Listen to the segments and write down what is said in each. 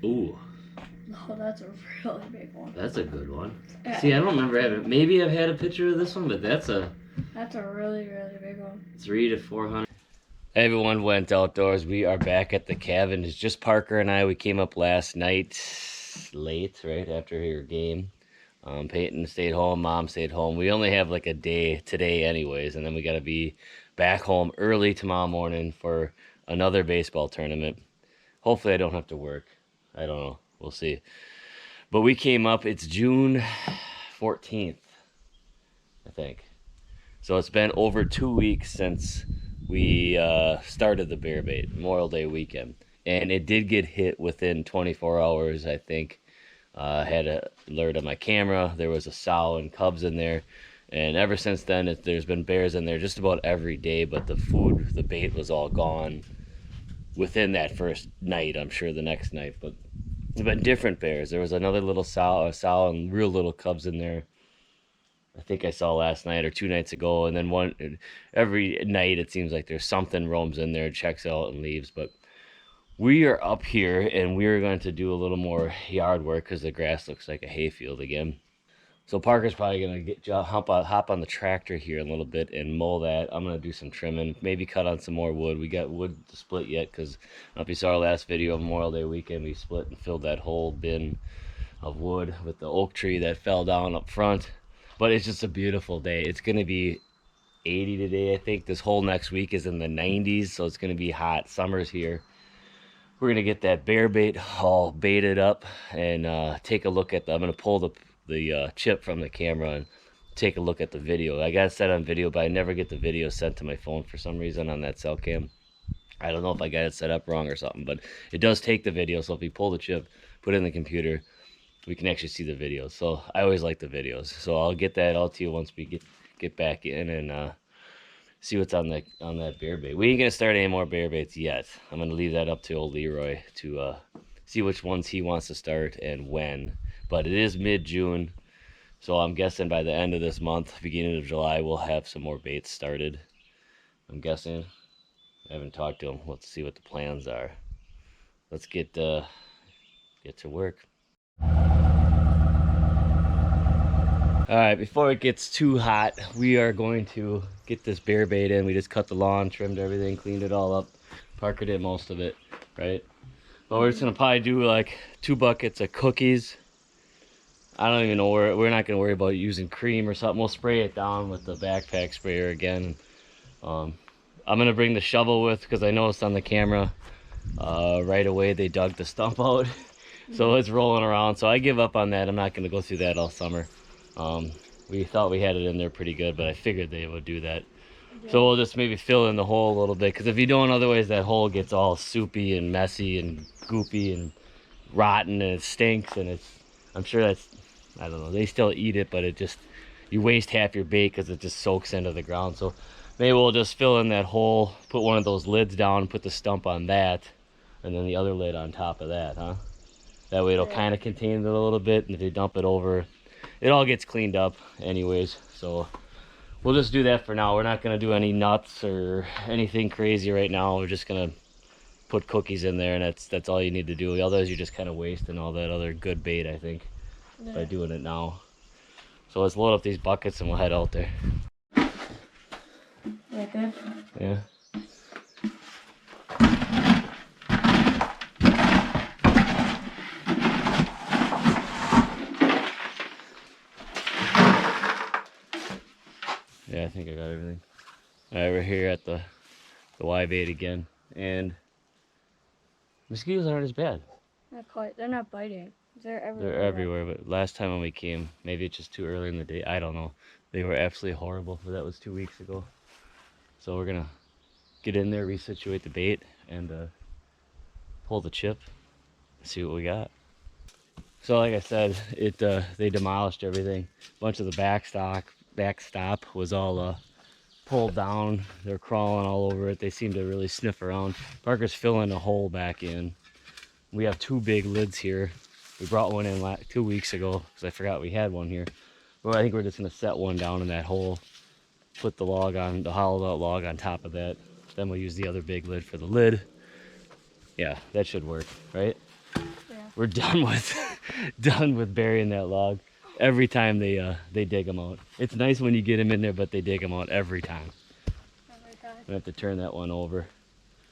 Ooh. Oh, that's a really big one. That's a good one. Yeah. See, I don't remember having. Maybe I've had a picture of this one, but that's a really, really big one. 300 to 400. Everyone went outdoors. We are back at the cabin. It's just Parker and I. We came up last night late, right after your game. Peyton stayed home. Mom stayed home. We only have like a day today, anyways, and then we got to be back home early tomorrow morning for another baseball tournament. Hopefully, I don't have to work. I don't know. We'll see. But we came up. It's June 14th, I think. So it's been over 2 weeks since we started the bear bait, Memorial Day weekend. And it did get hit within 24 hours, I think. I had an alert on my camera. There was a sow and cubs in there. And ever since then, there's been bears in there just about every day. But the food, the bait was all gone within that first night. I'm sure the next night. But it's been different bears. There was another little sow and real little cubs in there. I think I saw last night or 2 nights ago, and then every night it seems like there's something roams in there, checks out and leaves. But we are up here and we are going to do a little more yard work because the grass looks like a hayfield again. So Parker's probably gonna hop on the tractor here in a little bit and mow that. I'm gonna do some trimming, maybe cut on some more wood. We got wood to split yet because I don't know if you saw our last video of Memorial Day weekend. We split and filled that whole bin of wood with the oak tree that fell down up front. But it's just a beautiful day. It's going to be 80 today, I think. This whole next week is in the 90s, so it's going to be hot. Summer's here. We're going to get that bear bait all baited up and take a look at I'm going to pull the chip from the camera and take a look at the video. I got it set on video, but I never get the video sent to my phone for some reason on that cell cam. I don't know if I got it set up wrong or something, but it does take the video. So if you pull the chip, put it in the computer, we can actually see the videos. So I always like the videos. So I'll get that all to you once we get back in and see what's on that bear bait. We ain't gonna start any more bear baits yet. I'm gonna leave that up to old Leroy to see which ones he wants to start and when. But it is mid-June, so I'm guessing by the end of this month, beginning of July, we'll have some more baits started. I'm guessing. I haven't talked to him. Let's see what the plans are. Let's get to work. Alright, before it gets too hot, we are going to get this bear bait in. We just cut the lawn, trimmed everything, cleaned it all up. Parker did most of it, right? But we're just going to probably do like 2 buckets of cookies. I don't even know we're not going to worry about using cream or something. We'll spray it down with the backpack sprayer again. I'm going to bring the shovel with because I noticed on the camera right away they dug the stump out. So it's rolling around. So I give up on that. I'm not going to go through that all summer. We thought we had it in there pretty good, but I figured they would do that. Yeah. So we'll just maybe fill in the hole a little bit, because if you don't, otherwise that hole gets all soupy and messy and goopy and rotten and it stinks, and I'm sure that's, I don't know, they still eat it, but you waste half your bait because it just soaks into the ground. So maybe we'll just fill in that hole, put one of those lids down, put the stump on that, and then the other lid on top of that, huh? That way it'll kind of contain it a little bit, and if you dump it over, it all gets cleaned up anyways. So we'll just do that for now. We're not going to do any nuts or anything crazy right now. We're just going to put cookies in there, and that's all you need to do. Otherwise you're just kind of wasting all that other good bait, I think, by doing it now. So let's load up these buckets and we'll head out there. That good? Yeah. Yeah, I think I got everything. Alright, we're here at the Y-bait again, and mosquitoes aren't as bad. Not quite. They're not biting. They're everywhere. They're everywhere, but last time when we came, maybe it's just too early in the day, I don't know. They were absolutely horrible, but that was 2 weeks ago. So we're gonna get in there, resituate the bait, and pull the chip, see what we got. So like I said, they demolished everything. A bunch of the backstop was all pulled down. They're crawling all over it. They seem to really sniff around. Parker's filling a hole back in. We have 2 big lids here. We brought one in 2 weeks ago because I forgot we had one here. But I think we're just gonna set one down in that hole, put the hollowed out log on top of that. Then we'll use the other big lid for the lid. Yeah, that should work, right? Yeah. we're done with done with burying that log. Every time they dig them out. It's nice when you get them in there, but they dig them out every time. Every time. I have to turn that one over,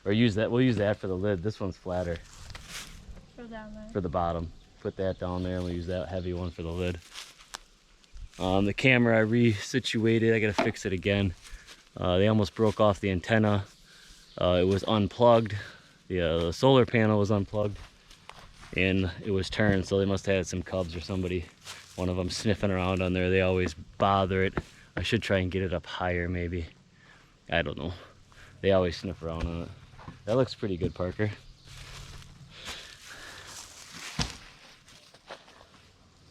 or use that. We'll use that for the lid. This one's flatter Go down there. for the bottom. Put that down there, and we'll use that heavy one for the lid. The camera I resituated. I gotta fix it again. They almost broke off the antenna. It was unplugged. The solar panel was unplugged, and it was turned, so they must have had some cubs or somebody, one of them sniffing around on there. They always bother it. I should try and get it up higher, maybe. I don't know. They always sniff around on it. That looks pretty good, Parker.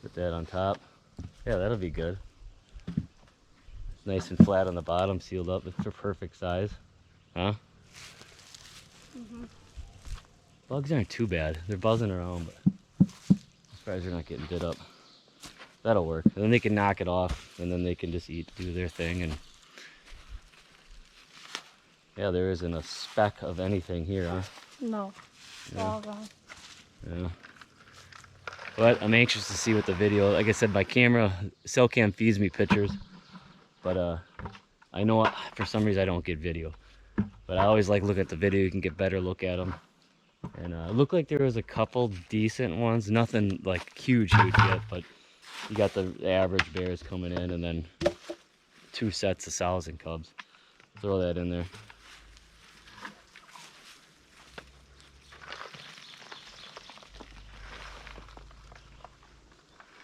Put that on top. Yeah, that'll be good. It's nice and flat on the bottom, sealed up. It's a perfect size. Huh? Mhm. Bugs aren't too bad. They're buzzing around, but I'm surprised they're not getting bit up. That'll work. And then they can knock it off, and then they can just do their thing. And yeah, there isn't a speck of anything here, huh? No. It's all gone. Yeah. But I'm anxious to see what the video. Like I said, my camera, Cellcam feeds me pictures, but I know for some reason I don't get video. But I always like looking at the video. You can get better look at them. And it looked like there was a couple decent ones. Nothing like huge yet, but you got the average bears coming in, and then 2 sets of sows and cubs. Throw that in there.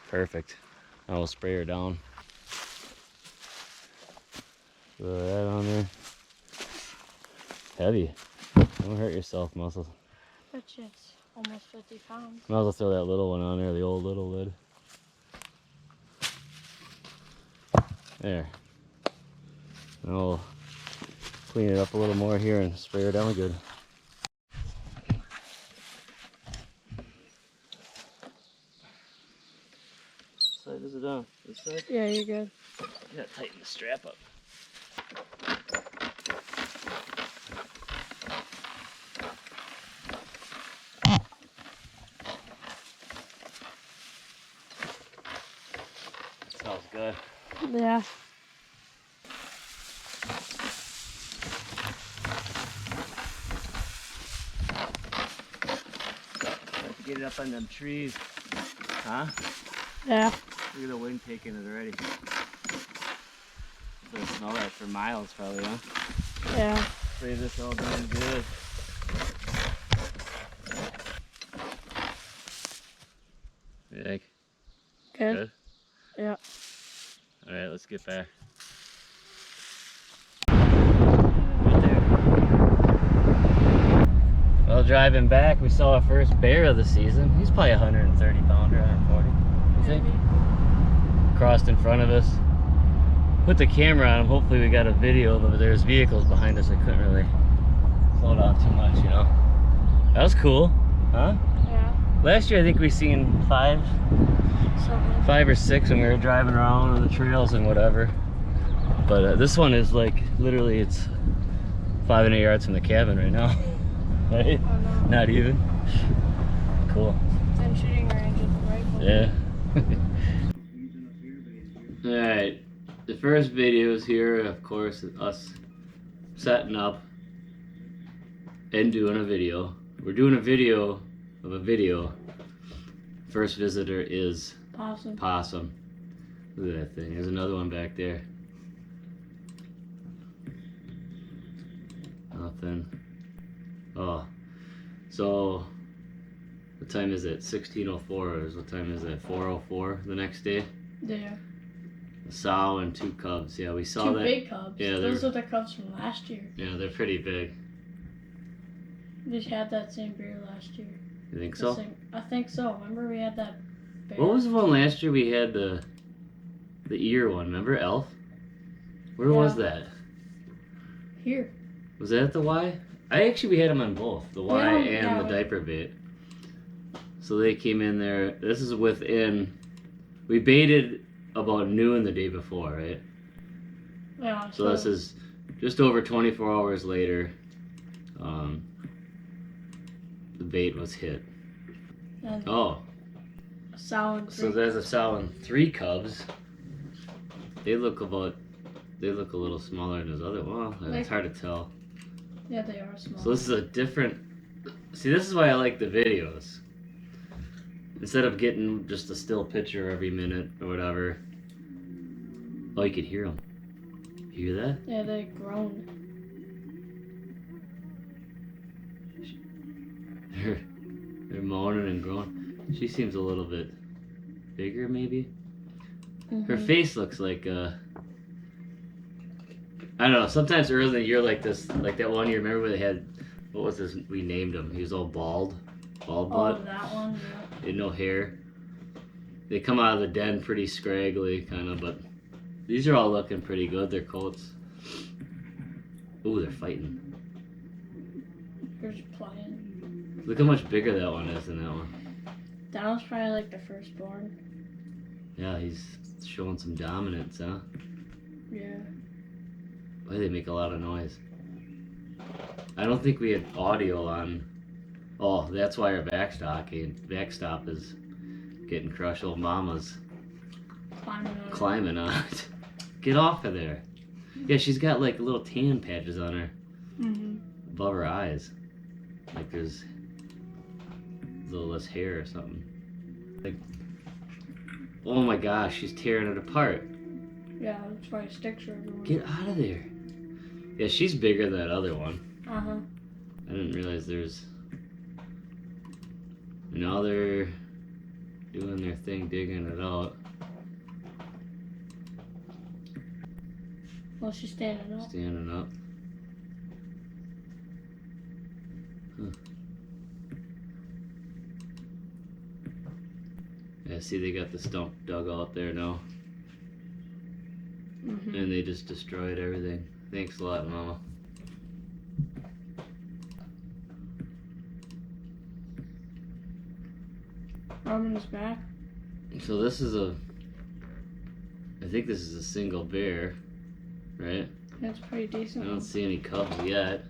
Perfect. I will spray her down. Throw that on there. Heavy. Don't hurt yourself, Muscle. It's just almost 50 pounds. Might as well throw that little one on there, the old little lid. There. Now we'll clean it up a little more here and spray her down good. What side is it on? This side? Yeah, you're good. You gotta tighten the strap up. Smells good. Yeah. Have to get it up on them trees. Huh? Yeah. Look at the wind taking it already. So smell that for miles probably, huh? Yeah. Spray this all done good. You think? Good. Yeah. Alright, let's get back. Right there. Well, driving back, we saw our first bear of the season. He's probably 130 pounder, 140. You think? Crossed in front of us. Put the camera on him. Hopefully we got a video, but there's vehicles behind us. I couldn't really slow down too much, you know. That was cool, huh? Yeah. Last year I think we seen 5 or 6 when we were driving around on the trails and whatever. But this one is like literally it's 500 yards from the cabin right now. Right? Oh, no. Not even. Cool. 10 shooting range with the rifle. Yeah. Alright. The first video is here, of course, us setting up and doing a video. We're doing a video of a video. First visitor is Possum. Look at that thing. There's another one back there. Nothing. Oh. So, what time is it? 16:04. What time is it? 4:04 the next day? Yeah. A sow and 2 cubs. Yeah, we saw 2 that. big cubs. Yeah, those are the cubs from last year. Yeah, they're pretty big. We had that same bear last year. You think so? I think so. Remember we had that bear? What was the one last year? We had the ear one. Remember Elf? Where was that? Here. Was that the Y? We had them on both, the Y and the diaper bait. So they came in there. This is within. We baited about noon the day before, right? Yeah. So this is just over 24 hours later. The bait was hit. And Oh, a sow and so 3. there's a sow and 3 cubs. They look a little smaller than his other. Well, it's hard to tell. Yeah, they are small. So this is a different. See, this is why I like the videos. Instead of getting just a still picture every minute or whatever. Oh, you could hear them. You hear that? Yeah, they grown. They're moaning and growing. She seems a little bit bigger, maybe. Her face looks like I don't know. Sometimes early in the year, like this, like that one year. Remember when they had what was this? We named him. He was all bald butt. Oh, that one. Yeah. He had no hair. They come out of the den pretty scraggly, kind of, but these are all looking pretty good. Their coats. Ooh, they're fighting. Here's playing. Look how much bigger that one is than that one. That was probably like the firstborn. Yeah, he's showing some dominance, huh? Yeah. Boy, they make a lot of noise. I don't think we had audio on. Oh, that's why our backstop is getting crushed. Old Mama's climbing on it. Get off of there. Yeah, she's got like little tan patches on her above her eyes. Like there's a little less hair or something. Like, oh my gosh, she's tearing it apart. Yeah, that's why it sticks her everywhere. Get out of there. Yeah, she's bigger than that other one. Uh-huh. I didn't realize there's. Now they're doing their thing, digging it out. Well, she's standing up. Standing up. Huh. Yeah, see, they got the stump dug out there now. And they just destroyed everything. Thanks a lot, Mama. Roman is back. So this is I think this is a single bear, right? That's pretty decent. I don't see any cubs yet.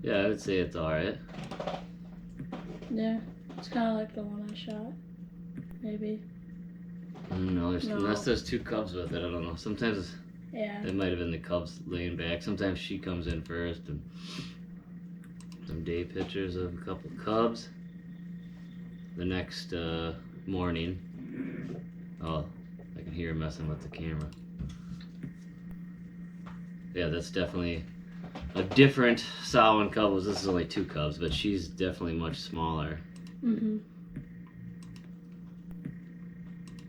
Yeah, I would say it's alright. Yeah, it's kind of like the one I shot. Maybe. No, unless there's 2 cubs with it, I don't know. Sometimes it might have been the cubs laying back. Sometimes she comes in first. And some day pictures of a couple cubs. The next morning. Oh, I can hear her messing with the camera. Yeah, that's definitely a different sow and cub. This is only 2 cubs, but she's definitely much smaller.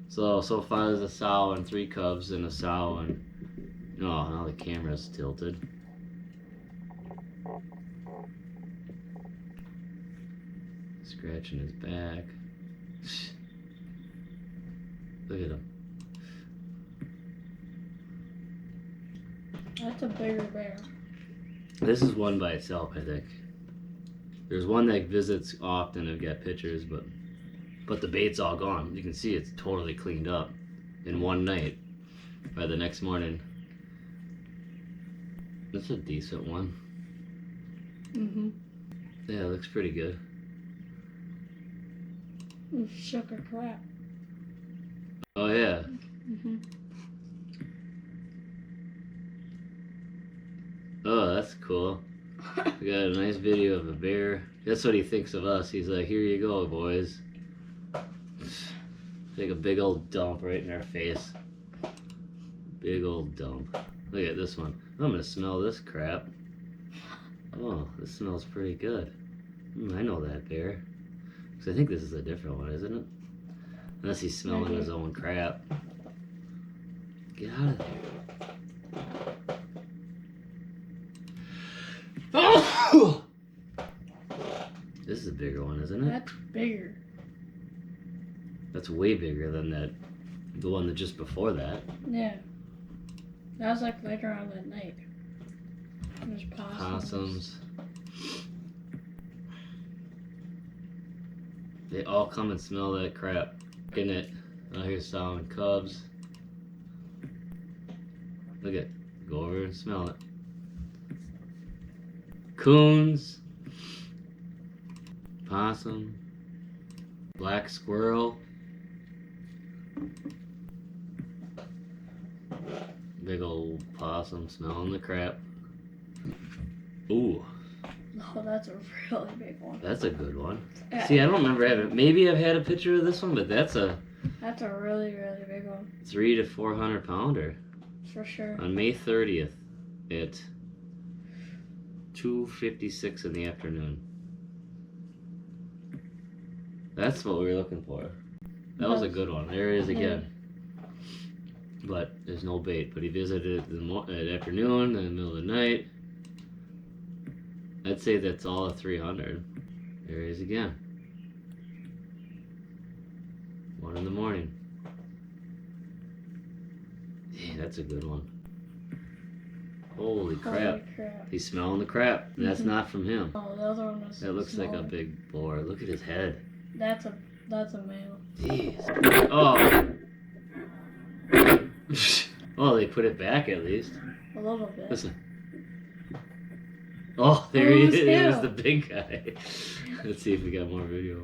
So far there's a sow and 3 cubs and a sow and... Oh, now the camera's tilted. Scratching his back. Look at him. That's a bigger bear. This is one by itself, I think. There's one that visits often. I've got pictures, but the bait's all gone. You can see it's totally cleaned up in one night. By the next morning. That's a decent one. Yeah, it looks pretty good. You shook her crap. Oh yeah. Oh, that's cool. We got a nice video of a bear. That's what he thinks of us. He's like, here you go, boys. Take a big old dump right in our face. Big old dump. Look at this one. I'm gonna smell this crap. Oh, this smells pretty good. I know that bear. Because I think this is a different one, isn't it? Unless he's smelling his own crap. Get out of there. Oh! This is a bigger one, isn't it? That's bigger. That's way bigger than the one that just before that. Yeah. That was like later on that night. There's possums. They all come and smell that crap. Getting it. Oh, here's sow and cubs. Look at. Go over and smell it. raccoons, possum, black squirrel, big old possum smelling the crap. Ooh, Oh, that's a really big one. that's a good one. Yeah, See, I don't remember having. Maybe I've had a picture of this one, but that's a really, really big one. 300 to 400 pounder For sure. on May 30th at 2:56 in the afternoon. That's what we were looking for. That was a good one. There he is again. But there's no bait. But he visited at afternoon, in the middle of the night. I'd say that's all of 300. There he is again. 1 in the morning. Yeah, that's a good one. Holy crap. He's smelling the crap. That's not from him. Oh, the other one was That looks smaller. like a big boar. Look at his head. That's a male. Jeez. Oh. Oh, they put it back at least. A little bit. Listen. Oh, there he is. Who's It was him? the big guy. Let's see if we got more video.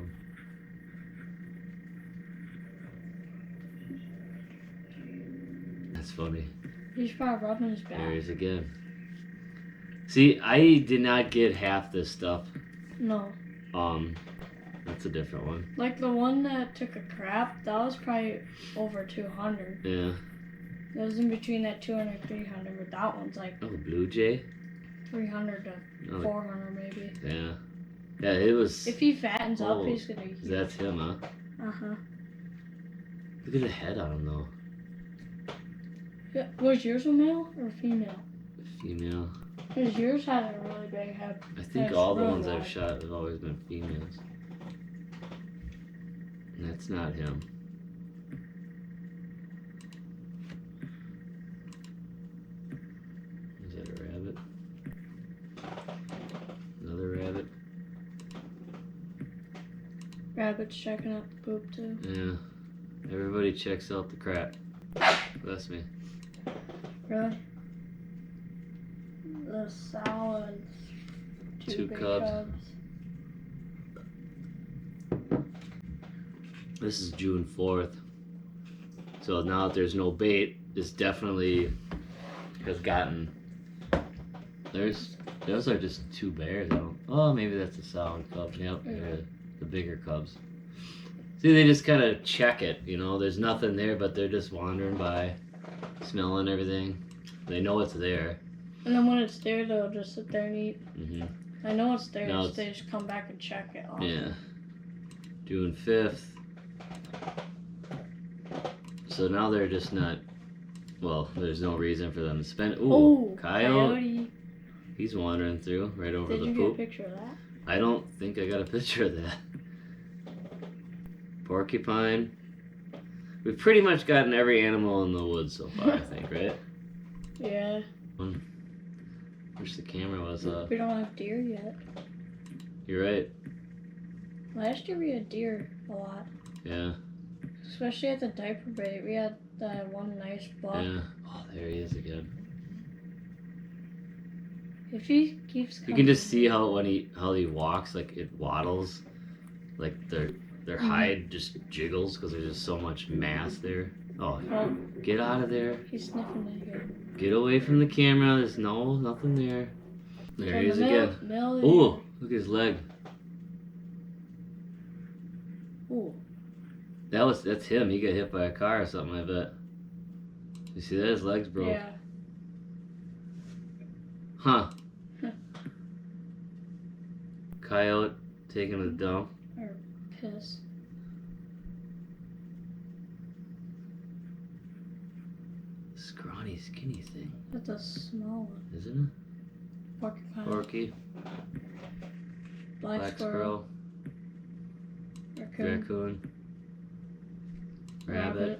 That's funny. He's probably rubbing his back. There he is again. See, I did not get half this stuff. No. That's a different one. Like the one that took a crap, that was probably over 200. Yeah. That was in between that 200 and 300, but that one's like Oh, blue jay. 300 to Oh, 400 maybe. yeah. Yeah, it was. If he fattens Oh, up, he's gonna be huge. That's him, huh? Uh-huh. Look at the head on him, though. Yeah. Was yours a male or female? Female. Because yours had a really big head. I think It's all the really ones I've wide. shot have always been females. And that's not him. Is that a rabbit? Another rabbit? Rabbit's checking out the poop too. Yeah. Everybody checks out the crap. Bless me. Really? The sow and Two big cubs. This is June 4th. So now that there's no bait, this definitely has gotten. Those are just two bears. Oh, maybe that's a sow and cub. Yep, they're the bigger cubs. See, they just kind of check it. You know, there's nothing there, but they're just wandering by, smelling everything. They know it's there. And then when it's there, they'll just sit there and eat. Mm-hmm. I know it's there, No, so they just come back and check it off. Yeah. June 5th. So now they're just not. Well, there's no reason for them to spend. Ooh, coyote. He's wandering through right over Did the you poop. get a picture of that? I don't think I got a picture of that. Porcupine. We've pretty much gotten every animal in the woods so far, I think, right? Yeah. Wish the camera was up. We don't have deer yet. You're right. Last year we had deer a lot. Yeah. Especially at the diaper bait. We had that one nice buck. Yeah. Oh, there he is again. If he keeps coming, You can just see how he walks, like it waddles, like their hide just jiggles because there's just so much mass there. Oh, get out of there! He's sniffing it again. Get away from the camera. There's nothing there. There he is again. Oh, Look at his leg. Ooh. That's him. He got hit by a car or something, I bet. You see that? His leg's broke. Yeah. Huh. Coyote taking a dump. Or piss. Scrawny, skinny thing. That's a small one. Isn't Porcupine. it? Porky. Black squirrel. Raccoon. Rabbit.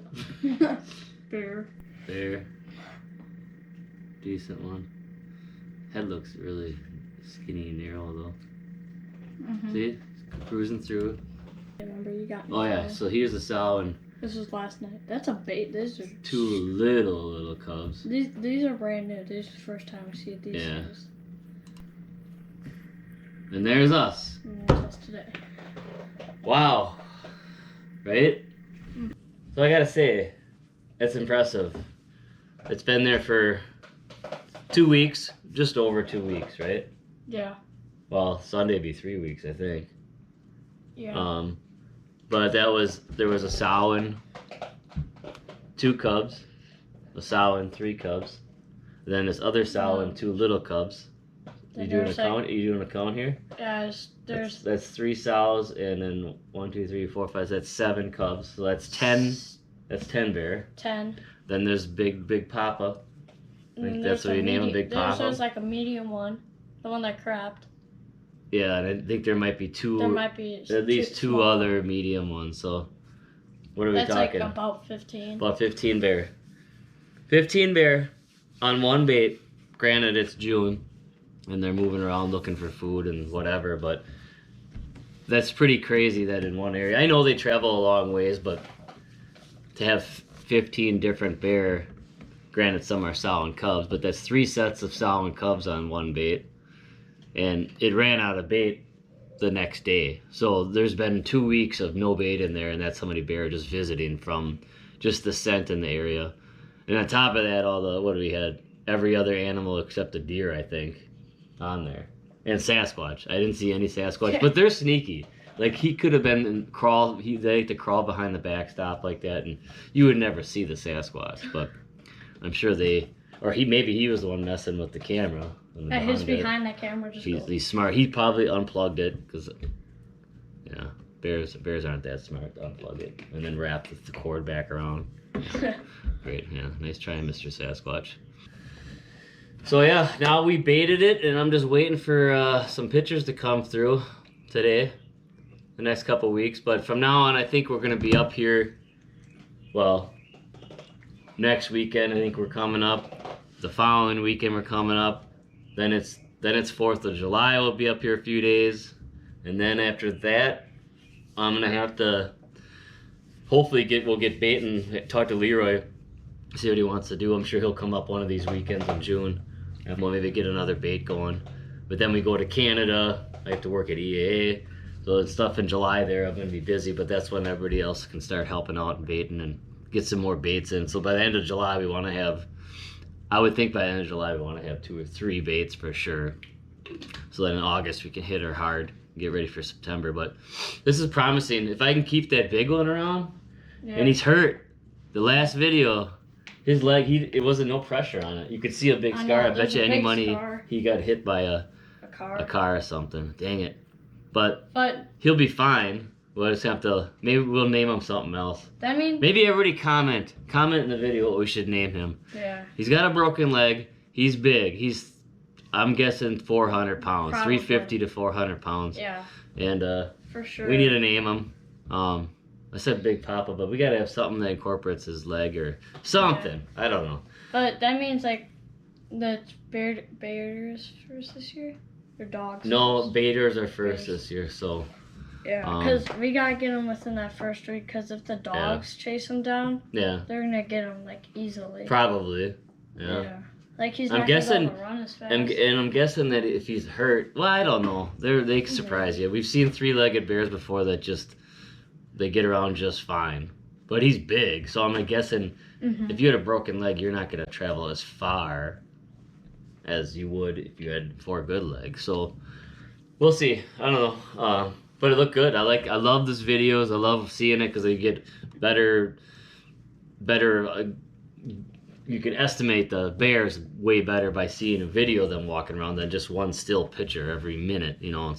Bear. Bear. Decent one. Head looks really skinny and narrow though. Mm-hmm. See? Cruising through. Remember you got me. Oh yeah, so here's a sow and This was last night. That's a bait. These are two little cubs. These are brand new. This is the first time I see these Yeah. things. And there's us. And there's us today. Wow. Right? So I gotta say, it's impressive. It's been there for 2 weeks, just over 2 weeks, right? Yeah. Well, Sunday would be 3 weeks, I think. Yeah. But there was a sow and 2 cubs, a sow and 3 cubs, then this other sow and 2 little cubs. You doing a count? Are you doing a count here? Yeah, That's 3 sows and then 1, 2, 3, 4, 5. That's 7 cubs. So that's 10. That's 10 bear. 10. Then there's Big Papa. I think that's what you name him, Big Papa. There's like a medium one, the one that crapped. Yeah, and I think there might be 2. There might be at least 2 other medium ones. So what are we talking? That's like about 15. About 15 bear. 15 bear on one bait. Granted, it's June, and they're moving around looking for food and whatever, but that's pretty crazy that in one area. I know they travel a long ways, but to have 15 different bear, granted some are sow and cubs, but that's 3 sets of sow and cubs on one bait, and it ran out of bait the next day. So there's been 2 weeks of no bait in there, and that's how many bear just visiting from just the scent in the area. And on top of that, all the, what do we had? Every other animal except a deer, I think, on there. And Sasquatch. I didn't see any Sasquatch, but they're sneaky. Like, he could have been and crawl. They like to crawl behind the backstop like that, and you would never see the Sasquatch. But I'm sure maybe he was the one messing with the camera. Yeah, he's behind the camera. He's smart. He probably unplugged it because, yeah, bears aren't that smart to unplug it and then wrap the cord back around. Great, yeah, nice try, Mr. Sasquatch. So yeah, now we baited it, and I'm just waiting for some pictures to come through today, the next couple weeks. But from now on, I think we're gonna be up here. Well, next weekend I think we're coming up. The following weekend we're coming up. Then it's 4th of July. We'll be up here a few days, and then after that, I'm gonna have to hopefully we'll get Baitng, talk to Leroy, see what he wants to do. I'm sure he'll come up one of these weekends in June, and we'll maybe get another bait going. But then we go to Canada. I have to work at EAA, so the stuff in July there I'm gonna be busy. But that's when everybody else can start helping out and baiting and get some more baits in. So by the end of July, we want to have. I would think by the end of July we want to have 2 or 3 baits for sure. So then in August we can hit her hard, get ready for September. But this is promising. If I can keep that big one around, and he's hurt. The last video, his leg, it wasn't no pressure on it. You could see a big scar. I bet you any money he got hit by a car or something. Dang it. But he'll be fine. We'll just have to, maybe we'll name him something else. That means maybe everybody comment in the video what we should name him. Yeah. He's got a broken leg. He's big. I'm guessing 400 pounds, Probably. 350 to 400 pounds. Yeah. And for sure. we need to name him. I said Big Papa, but we gotta have something that incorporates his leg or something. Yeah. I don't know. But that means like the bears first this year, or dogs? No, baiters are first this year. So. Yeah, because we gotta get them within that first week. Because if the dogs chase him down, they're gonna get him like easily. Probably. Yeah. Like he's not gonna be able to run as fast. And I'm guessing that if he's hurt, well, I don't know. They surprise you. We've seen 3-legged bears before that they get around just fine. But he's big, so I'm guessing if you had a broken leg, you're not gonna travel as far as you would if you had 4 good legs. So we'll see. I don't know. But it looked good. I love these videos. I love seeing it because they get better. You can estimate the bears way better by seeing a video of them walking around than just one still picture every minute, And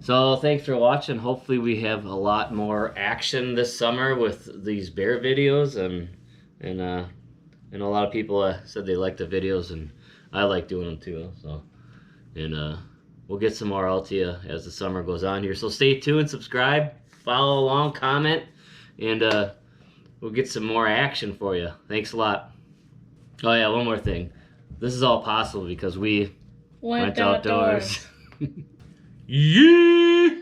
so thanks for watching. Hopefully we have a lot more action this summer with these bear videos, and a lot of people said they liked the videos, and I like doing them too. So we'll get some more out to you as the summer goes on here. So stay tuned, subscribe, follow along, comment, and we'll get some more action for you. Thanks a lot. Oh yeah, one more thing. This is all possible because we went outdoors. Yeah!